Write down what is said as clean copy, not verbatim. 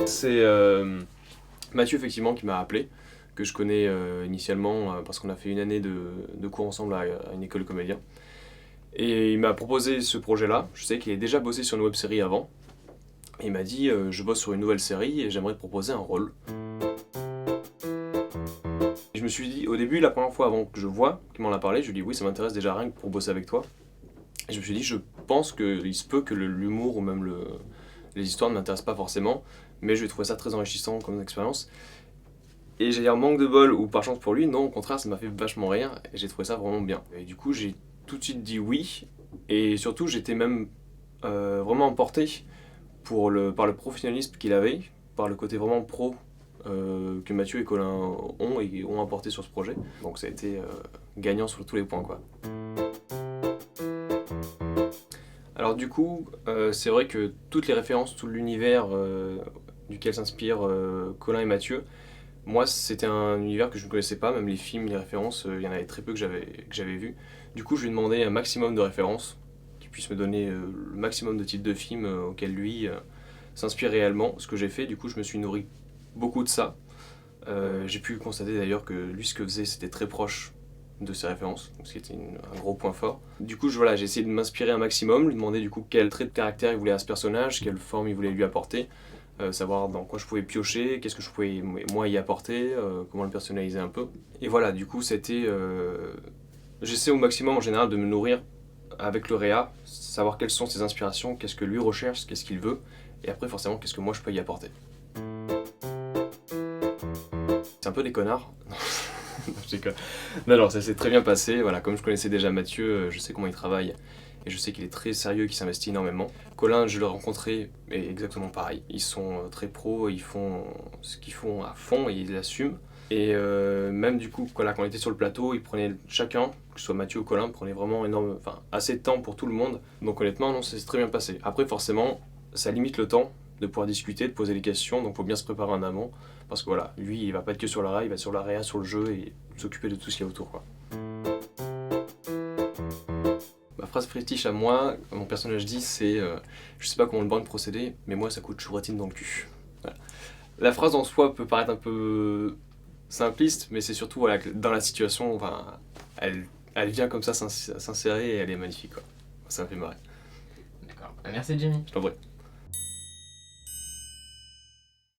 C'est Mathieu effectivement qui m'a appelé, que je connais initialement parce qu'on a fait une année de cours ensemble à une école de comédien. Et il m'a proposé ce projet-là. Je sais qu'il avait déjà bossé sur une web-série avant. Et il m'a dit je bosse sur une nouvelle série et j'aimerais te proposer un rôle. Et je me suis dit, au début, la première fois avant que je vois qu'il m'en a parlé, je lui ai dit oui, ça m'intéresse déjà rien que pour bosser avec toi. Et je me suis dit, je pense qu'il se peut que l'humour ou même les histoires ne m'intéressent pas forcément, mais je vais trouver ça très enrichissant comme expérience. Et j'allais dire manque de bol ou par chance pour lui, non, au contraire, ça m'a fait vachement rire et j'ai trouvé ça vraiment bien. Et du coup, j'ai tout de suite dit oui, et surtout, j'étais même vraiment emporté par le professionnalisme qu'il avait, par le côté vraiment pro que Mathieu et Colin ont et ont apporté sur ce projet. Donc ça a été gagnant sur tous les points, quoi. Alors du coup, c'est vrai que toutes les références, tout l'univers duquel s'inspirent Colin et Mathieu, moi c'était un univers que je ne connaissais pas, même les films, les références, il y en avait très peu que j'avais vu. Du coup je lui ai demandé un maximum de références, qu'il puisse me donner le maximum de titres de films auxquels lui s'inspire réellement. Ce que j'ai fait, du coup je me suis nourri beaucoup de ça. J'ai pu constater d'ailleurs que lui ce que faisait c'était très proche de ses références, ce qui était un gros point fort. Du coup, voilà, j'ai essayé de m'inspirer un maximum, lui demander du coup quel trait de caractère il voulait à ce personnage, quelle forme il voulait lui apporter, savoir dans quoi je pouvais piocher, qu'est-ce que je pouvais moi y apporter, comment le personnaliser un peu. Et voilà, du coup, c'était... J'essaie au maximum en général de me nourrir avec le réa, savoir quelles sont ses inspirations, qu'est-ce que lui recherche, qu'est-ce qu'il veut, et après forcément qu'est-ce que moi je peux y apporter. C'est un peu des connards. Non, ça s'est très bien passé. Voilà, comme je connaissais déjà Mathieu, je sais comment il travaille et je sais qu'il est très sérieux, qu'il s'investit énormément. Colin, je l'ai rencontré, et exactement pareil. Ils sont très pros, ils font ce qu'ils font à fond et ils l'assument. Et même du coup, quand on était sur le plateau, ils prenaient chacun, que ce soit Mathieu ou Colin, prenaient vraiment assez de temps pour tout le monde. Donc honnêtement, non, ça s'est très bien passé. Après, forcément, ça limite le temps de pouvoir discuter, de poser des questions, donc il faut bien se préparer en amont. Parce que voilà, lui, il va pas être que sur la rail, il va être sur la réa, sur le jeu et s'occuper de tout ce qu'il y a autour, quoi. Ma phrase fétiche à moi, mon personnage dit, c'est je sais pas comment le bon procéder, mais moi ça coûte chouretine dans le cul. Voilà. La phrase en soi peut paraître un peu simpliste, mais c'est surtout voilà, que dans la situation, enfin, elle vient comme ça s'insérer et elle est magnifique, quoi. Ça me fait marrer. D'accord. Merci Jimmy. Je t'en prie.